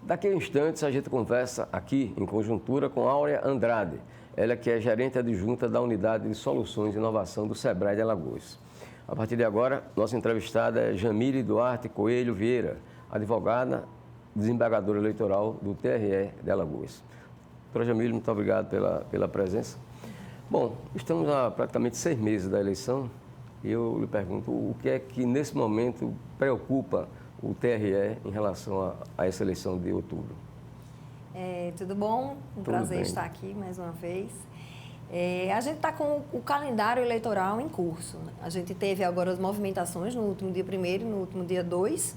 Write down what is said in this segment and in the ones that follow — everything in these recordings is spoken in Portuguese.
Daqui a instantes a gente conversa aqui em conjuntura com Áurea Andrade, ela que é gerente adjunta da Unidade de Soluções e Inovação do Sebrae de Alagoas. A partir de agora, nossa entrevistada é Jamile Duarte Coelho Vieira, advogada, desembargadora eleitoral do TRE de Alagoas. Doutora Jamile, muito obrigado pela presença. Bom, estamos há praticamente 6 meses da eleição e eu lhe pergunto o que é que nesse momento preocupa o TRE em relação a essa eleição de outubro. Tudo bom? Prazer estar aqui mais uma vez. A gente está com o calendário eleitoral em curso. A gente teve agora as movimentações no último dia 1º e no último dia 2,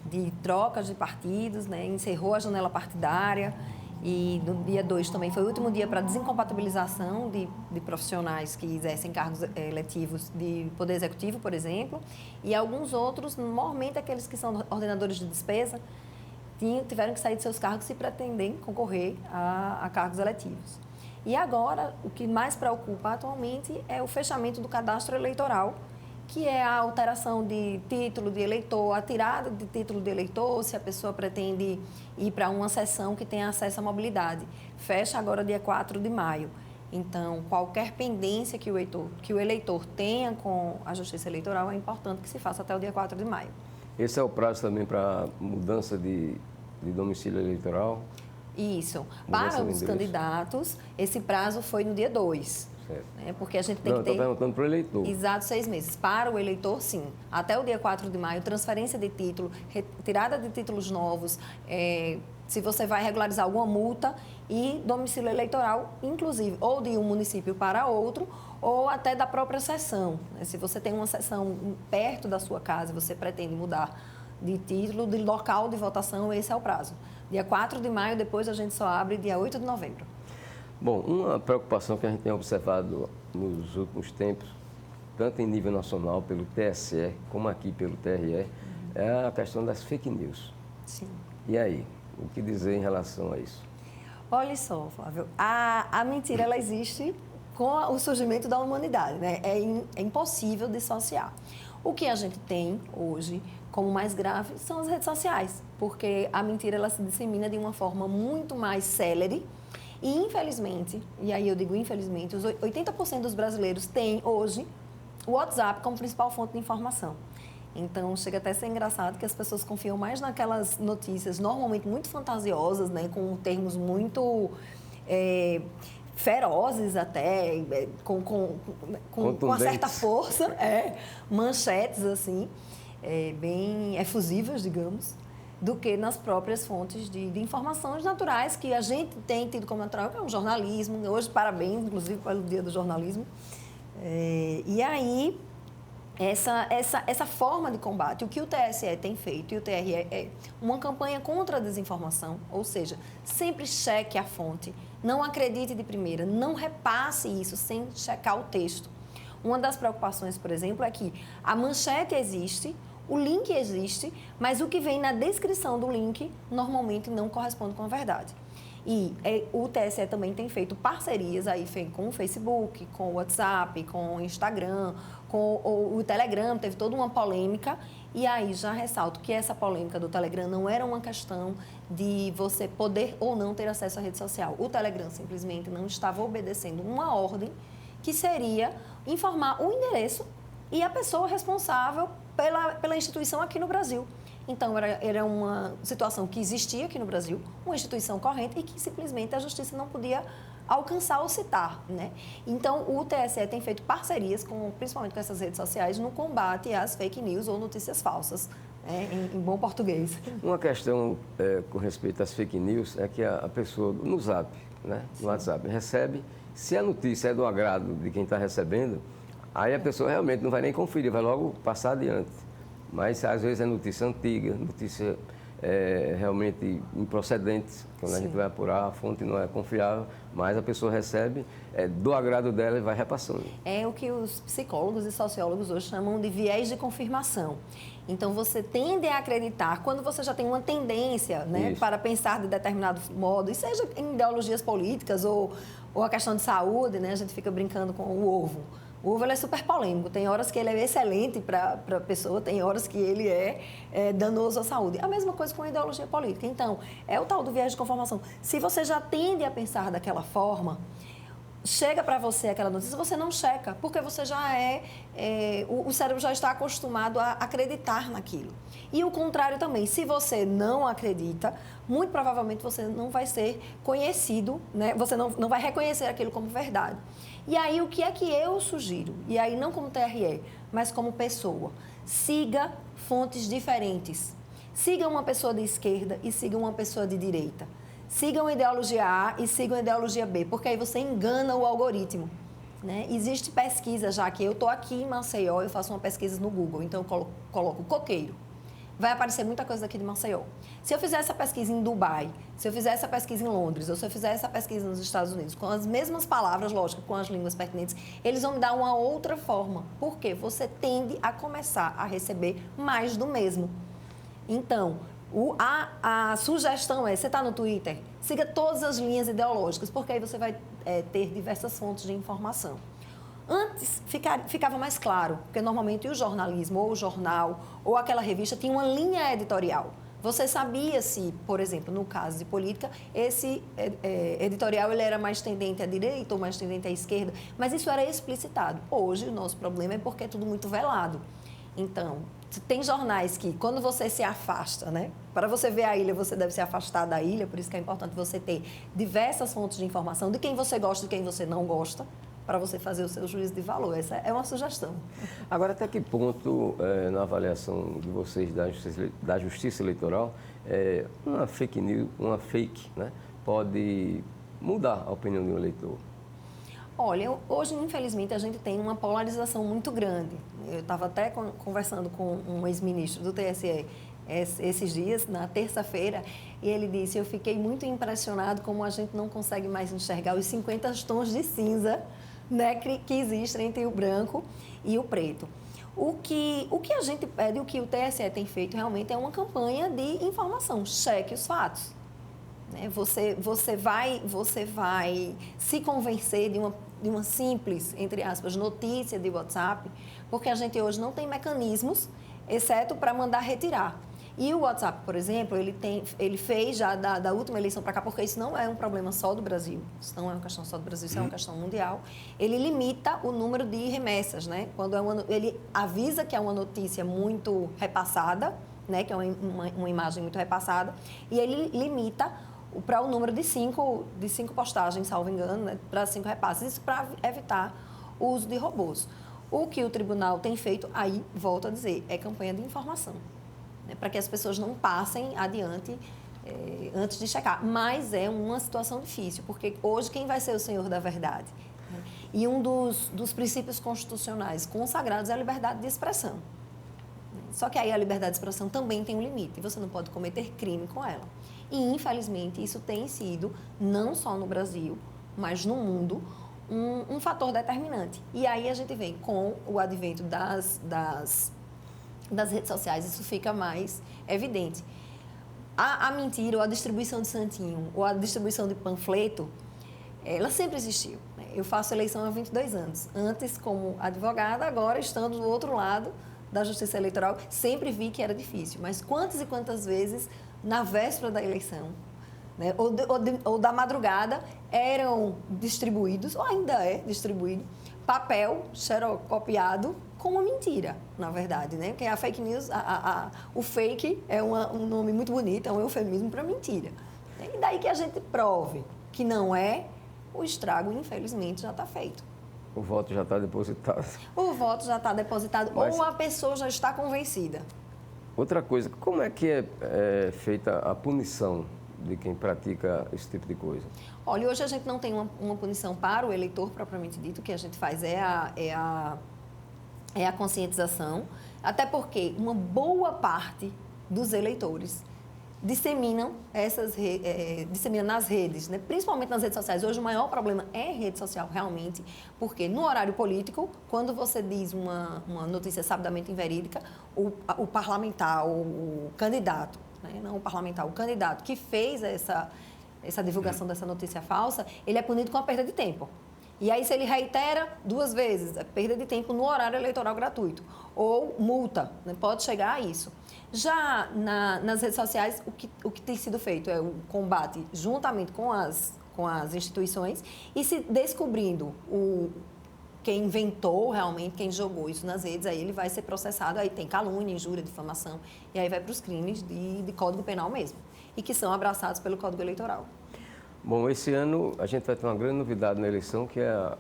de trocas de partidos, né? Encerrou a janela partidária e no dia 2 também foi o último dia para desincompatibilização de profissionais que exercem cargos eletivos de Poder Executivo, por exemplo, e alguns outros, normalmente aqueles que são ordenadores de despesa, tiveram que sair de seus cargos se pretendem concorrer a cargos eletivos. E agora, o que mais preocupa atualmente é o fechamento do cadastro eleitoral, que é a alteração de título de eleitor, a tirada de título de eleitor, se a pessoa pretende ir para uma sessão que tenha acesso à mobilidade. Fecha agora dia 4 de maio. Então, qualquer pendência que o eleitor tenha com a Justiça Eleitoral é importante que se faça até o dia 4 de maio. Esse é o prazo também para mudança de domicílio eleitoral? Isso. Para os candidatos, esse prazo foi no dia 2. Né? Porque a gente tem que ter... Estou perguntando para o eleitor. Exato, 6 meses. Para o eleitor, sim. Até o dia 4 de maio, transferência de título, retirada de títulos novos, se você vai regularizar alguma multa e domicílio eleitoral, inclusive, ou de um município para outro, ou até da própria seção. Se você tem uma seção perto da sua casa e você pretende mudar de título, de local de votação, esse é o prazo. Dia 4 de maio, depois a gente só abre dia 8 de novembro. Bom, uma preocupação que a gente tem observado nos últimos tempos, tanto em nível nacional pelo TSE, como aqui pelo TRE, é a questão das fake news. Sim. E aí, o que dizer em relação a isso? Olha só, Flávio, a mentira ela existe com o surgimento da humanidade, né? É impossível dissociar. O que a gente tem hoje como mais grave são as redes sociais, porque a mentira ela se dissemina de uma forma muito mais célere e, infelizmente, e aí eu digo infelizmente, os 80% dos brasileiros têm hoje o WhatsApp como principal fonte de informação. Então, chega até a ser engraçado que as pessoas confiam mais naquelas notícias normalmente muito fantasiosas, né, com termos muito ferozes até, com uma certa força, manchetes assim, bem efusivas, digamos, do que nas próprias fontes de informações naturais que a gente tem tido como natural, que é o jornalismo. Hoje, parabéns, inclusive, pelo Dia do Jornalismo. E aí, essa forma de combate, o que o TSE tem feito e o TRE é uma campanha contra a desinformação, ou seja, sempre cheque a fonte, não acredite de primeira, não repasse isso sem checar o texto. Uma das preocupações, por exemplo, é que a manchete existe, o link existe, mas o que vem na descrição do link normalmente não corresponde com a verdade. E o TSE também tem feito parcerias aí com o Facebook, com o WhatsApp, com o Instagram, com o Telegram, teve toda uma polêmica. E aí já ressalto que essa polêmica do Telegram não era uma questão de você poder ou não ter acesso à rede social. O Telegram simplesmente não estava obedecendo uma ordem que seria informar o endereço e a pessoa responsável pela instituição aqui no Brasil. Então, era uma situação que existia aqui no Brasil, uma instituição corrente e que simplesmente a Justiça não podia alcançar ou citar, né? Então, o TSE tem feito parcerias, principalmente com essas redes sociais, no combate às fake news ou notícias falsas, em bom português. Uma questão com respeito às fake news é que a pessoa, no Zap, né, no WhatsApp, recebe, se a notícia é do agrado de quem está recebendo, aí a pessoa realmente não vai nem conferir, vai logo passar adiante. Mas, às vezes, é notícia antiga, notícia realmente improcedente, quando Sim. a gente vai apurar, a fonte não é confiável, mas a pessoa recebe do agrado dela e vai repassando. É o que os psicólogos e sociólogos hoje chamam de viés de confirmação. Então, você tende a acreditar, quando você já tem uma tendência, né, para pensar de determinado modo, e seja em ideologias políticas ou a questão de saúde, né, a gente fica brincando com o ovo. O ovo ele é super polêmico, tem horas que ele é excelente para a pessoa, tem horas que ele é danoso à saúde. A mesma coisa com a ideologia política. Então, é o tal do viés de conformação. Se você já tende a pensar daquela forma, chega para você aquela notícia, você não checa, porque você já o cérebro já está acostumado a acreditar naquilo. E o contrário também, se você não acredita, muito provavelmente você não vai ser conhecido, né? Você não vai reconhecer aquilo como verdade. E aí, o que é que eu sugiro? E aí, não como TRE, mas como pessoa. Siga fontes diferentes. Siga uma pessoa de esquerda e siga uma pessoa de direita. Sigam a ideologia A e sigam a ideologia B, porque aí você engana o algoritmo. Né? Existe pesquisa já que eu estou aqui em Maceió, eu faço uma pesquisa no Google, então eu coloco coqueiro. Vai aparecer muita coisa daqui de Maceió. Se eu fizer essa pesquisa em Dubai, se eu fizer essa pesquisa em Londres, ou se eu fizer essa pesquisa nos Estados Unidos, com as mesmas palavras, lógico, com as línguas pertinentes, eles vão me dar uma outra forma. Por quê? Você tende a começar a receber mais do mesmo. Então, a sugestão é, você está no Twitter, siga todas as linhas ideológicas, porque aí você vai ter diversas fontes de informação. Antes ficava mais claro, porque normalmente o jornalismo, ou o jornal, ou aquela revista tinha uma linha editorial. Você sabia se, por exemplo, no caso de política, esse editorial ele era mais tendente à direita ou mais tendente à esquerda, mas isso era explicitado. Hoje, o nosso problema é porque é tudo muito velado. Então, tem jornais que, quando você se afasta, né? Para você ver a ilha, você deve se afastar da ilha, por isso que é importante você ter diversas fontes de informação de quem você gosta e de quem você não gosta, para você fazer o seu juízo de valor. Essa é uma sugestão. Agora, até que ponto, na avaliação de vocês da Justiça Eleitoral, uma fake news, né, pode mudar a opinião de um eleitor? Olha, hoje, infelizmente, a gente tem uma polarização muito grande. Eu estava até conversando com um ex-ministro do TSE esses dias, na terça-feira, e ele disse, eu fiquei muito impressionado como a gente não consegue mais enxergar os 50 tons de cinza, né, que existem entre o branco e o preto. O que a gente pede, o que o TSE tem feito realmente é uma campanha de informação, cheque os fatos. Você vai se convencer de uma simples, entre aspas, notícia de WhatsApp, porque a gente hoje não tem mecanismos, exceto para mandar retirar. E o WhatsApp, por exemplo, ele fez já da última eleição para cá, porque isso não é um problema só do Brasil, isso não é uma questão só do Brasil, isso é uma questão mundial. Ele limita o número de remessas, né? Quando ele avisa que é uma notícia muito repassada, né? Que é uma imagem muito repassada, e ele limita para o número de cinco postagens, salvo engano, né? Para 5 repasses, isso para evitar o uso de robôs. O que o tribunal tem feito, aí, volto a dizer, é campanha de informação, né, para que as pessoas não passem adiante antes de checar. Mas é uma situação difícil, porque hoje quem vai ser o senhor da verdade? Né? E um dos princípios constitucionais consagrados é a liberdade de expressão. Só que aí a liberdade de expressão também tem um limite, e você não pode cometer crime com ela. E, infelizmente, isso tem sido, não só no Brasil, mas no mundo, um fator determinante. E aí a gente vem com o advento das redes sociais, isso fica mais evidente. A mentira, ou a distribuição de santinho, ou a distribuição de panfleto, ela sempre existiu. Né? Eu faço eleição há 22 anos. Antes como advogada, agora estando do outro lado da Justiça Eleitoral, sempre vi que era difícil. Mas quantas e quantas vezes, na véspera da eleição, né, ou da madrugada, eram distribuídos, ou ainda é distribuído, papel xerocopiado com uma mentira, na verdade, né? Porque a fake news, o fake é um nome muito bonito, é um eufemismo para mentira. E daí que a gente prove que não é, o estrago, infelizmente, já está feito. O voto já está depositado. O voto já está depositado, ou a pessoa já está convencida. Outra coisa, como é que é feita a punição de quem pratica esse tipo de coisa? Olha, hoje a gente não tem uma punição para o eleitor propriamente dito, o que a gente faz é a conscientização, até porque uma boa parte dos eleitores disseminam nas redes, né? Principalmente nas redes sociais. Hoje o maior problema é rede social, realmente, porque no horário político, quando você diz uma notícia sabidamente inverídica, o parlamentar, o candidato, né? Não o parlamentar, o candidato que fez essa divulgação dessa notícia falsa, ele é punido com a perda de tempo. E aí, se ele reitera 2 vezes, é perda de tempo no horário eleitoral gratuito. Ou multa, né? Pode chegar a isso. Já nas redes sociais, o que tem sido feito é o combate juntamente com as instituições e se descobrindo quem inventou realmente, quem jogou isso nas redes, aí ele vai ser processado, aí tem calúnia, injúria, difamação, e aí vai para os crimes de Código Penal mesmo, e que são abraçados pelo Código Eleitoral. Bom, esse ano a gente vai ter uma grande novidade na eleição, que é a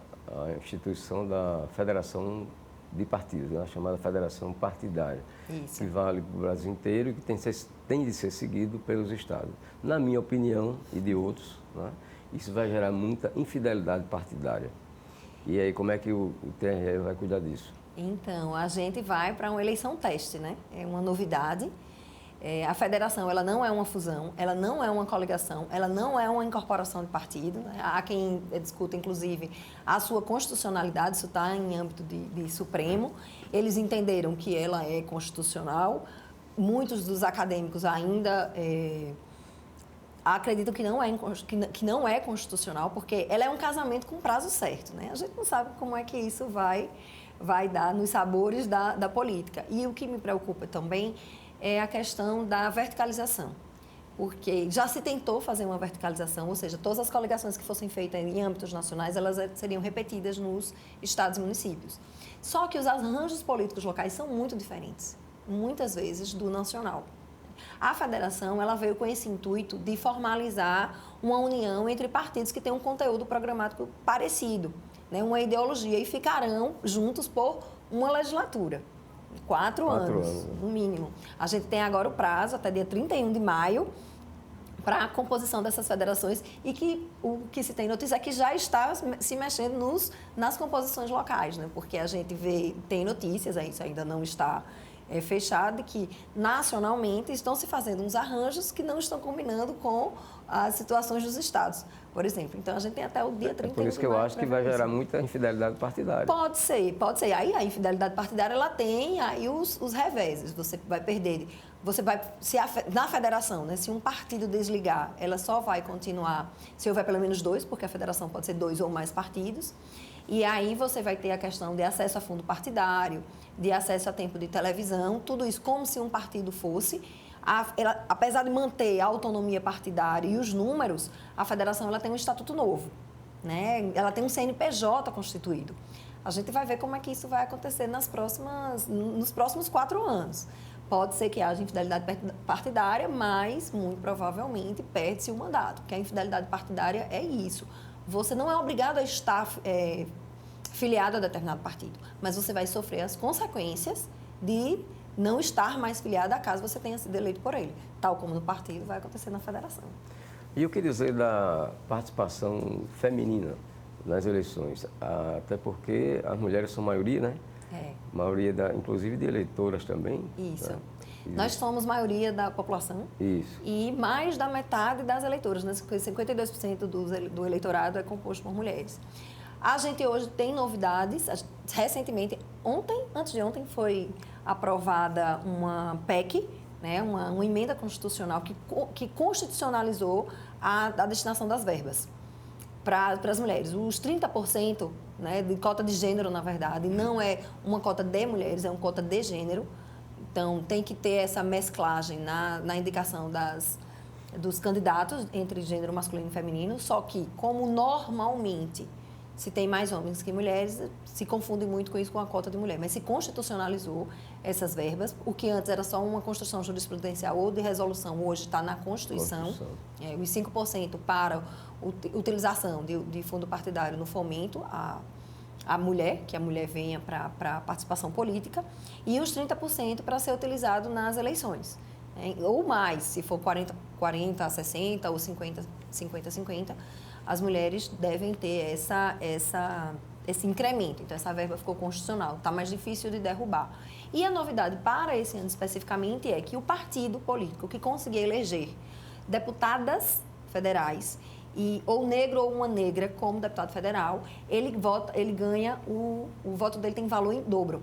instituição da Federação de Partidos, né? A chamada Federação Partidária, Isso. que vale para o Brasil inteiro e que tem de ser seguido pelos estados. Na minha opinião e de outros, né? Isso vai gerar muita infidelidade partidária. E aí, como é que o TRE vai cuidar disso? Então, a gente vai para uma eleição teste, né? É uma novidade. A federação, ela não é uma fusão, ela não é uma coligação, ela não é uma incorporação de partido. Né? Há quem discuta, inclusive, a sua constitucionalidade, isso está em âmbito de Supremo. Eles entenderam que ela é constitucional. Muitos dos acadêmicos ainda acreditam que não é constitucional, porque ela é um casamento com prazo certo. Né? A gente não sabe como é que isso vai dar nos sabores da política. E o que me preocupa também é a questão da verticalização, porque já se tentou fazer uma verticalização, ou seja, todas as coligações que fossem feitas em âmbitos nacionais, elas seriam repetidas nos estados e municípios. Só que os arranjos políticos locais são muito diferentes, muitas vezes, do nacional. A federação, ela veio com esse intuito de formalizar uma união entre partidos que têm um conteúdo programático parecido, né, uma ideologia, e ficarão juntos por uma legislatura. 4 anos, no mínimo. A gente tem agora o prazo, até dia 31 de maio, para a composição dessas federações e que o que se tem notícia é que já está se mexendo nas composições locais, né? Porque a gente tem notícias, isso ainda não está fechado, de que nacionalmente estão se fazendo uns arranjos que não estão combinando com as situações dos estados, por exemplo. Então, a gente tem até o dia 31 de maio. Por isso que eu acho que vai gerar muita infidelidade partidária. Pode ser. Aí a infidelidade partidária, ela tem aí os reveses. Você vai perder, na federação, né, se um partido desligar, ela só vai continuar se houver pelo menos 2, porque a federação pode ser 2 ou mais partidos. E aí você vai ter a questão de acesso a fundo partidário, de acesso a tempo de televisão, tudo isso como se um partido fosse. Apesar de manter a autonomia partidária e os números, a federação ela tem um estatuto novo, né? Ela tem um CNPJ constituído. A gente vai ver como é que isso vai acontecer nos próximos 4 anos. Pode ser que haja infidelidade partidária, mas, muito provavelmente, perde-se o mandato, porque a infidelidade partidária é isso. Você não é obrigado a estar filiado a determinado partido, mas você vai sofrer as consequências de não estar mais filiado, caso você tenha sido eleito por ele. Tal como no partido, vai acontecer na federação. E o que dizer da participação feminina nas eleições? Até porque as mulheres são maioria, né? Maioria, inclusive, de eleitoras também. Isso. Né? Nós somos maioria da população. Isso. E mais da metade das eleitoras, né? 52% do eleitorado é composto por mulheres. A gente hoje tem novidades. Recentemente, antes de ontem, foi aprovada uma PEC, né, uma emenda constitucional que constitucionalizou a destinação das verbas para as mulheres. Os 30%, né, de cota de gênero, na verdade, não é uma cota de mulheres, é uma cota de gênero. Então, tem que ter essa mesclagem na indicação dos candidatos entre gênero masculino e feminino, só que, como normalmente se tem mais homens que mulheres, se confunde muito com isso, com a cota de mulher. Mas se constitucionalizou essas verbas, o que antes era só uma construção jurisprudencial ou de resolução, hoje está na Constituição. Os 5% para utilização de fundo partidário no fomento à mulher, que a mulher venha para a participação política, e os 30% para ser utilizado nas eleições. Ou mais, se for 40 a 60 ou 50 a 50, as mulheres devem ter esse incremento. Então, essa verba ficou constitucional, está mais difícil de derrubar. E a novidade para esse ano especificamente é que o partido político que conseguir eleger deputadas federais, ou negro ou uma negra como deputado federal, ele ganha, o voto dele tem valor em dobro,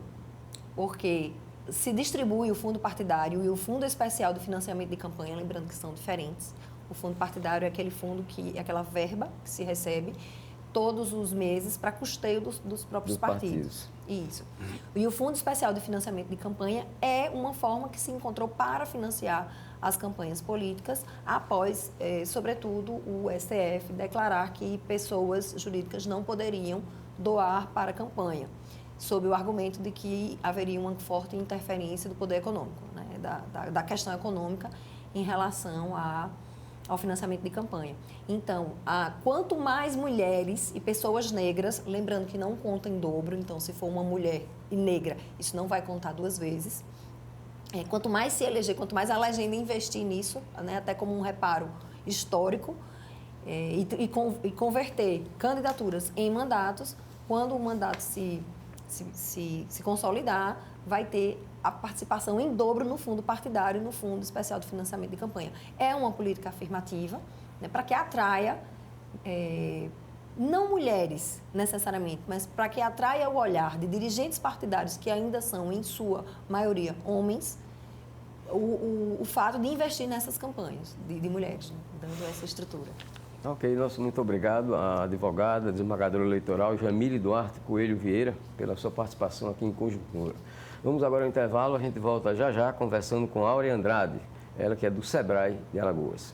porque se distribui o fundo partidário e o fundo especial de financiamento de campanha, lembrando que são diferentes. O fundo partidário é aquele fundo é aquela verba que se recebe todos os meses para custeio dos próprios partidos. Isso. E o Fundo Especial de Financiamento de Campanha é uma forma que se encontrou para financiar as campanhas políticas após, sobretudo, o STF declarar que pessoas jurídicas não poderiam doar para a campanha, sob o argumento de que haveria uma forte interferência do poder econômico, né, da questão econômica em relação ao financiamento de campanha. Então, quanto mais mulheres e pessoas negras, lembrando que não conta em dobro, então se for uma mulher e negra, isso não vai contar duas vezes. Quanto mais se eleger, quanto mais a legenda investir nisso, né, até como um reparo histórico, e converter candidaturas em mandatos, quando o mandato se consolidar, vai ter a participação em dobro no fundo partidário e no Fundo Especial de Financiamento de Campanha. É uma política afirmativa, né, para que atraia, não mulheres necessariamente, mas para que atraia o olhar de dirigentes partidários que ainda são, em sua maioria, homens, o fato de investir nessas campanhas de mulheres, né, dando essa estrutura. Ok, muito obrigado à advogada, desembargadora eleitoral Jamile Duarte Coelho Vieira, pela sua participação aqui em Conjuntura. Vamos agora ao intervalo, a gente volta já conversando com Áurea Andrade, ela que é do SEBRAE de Alagoas.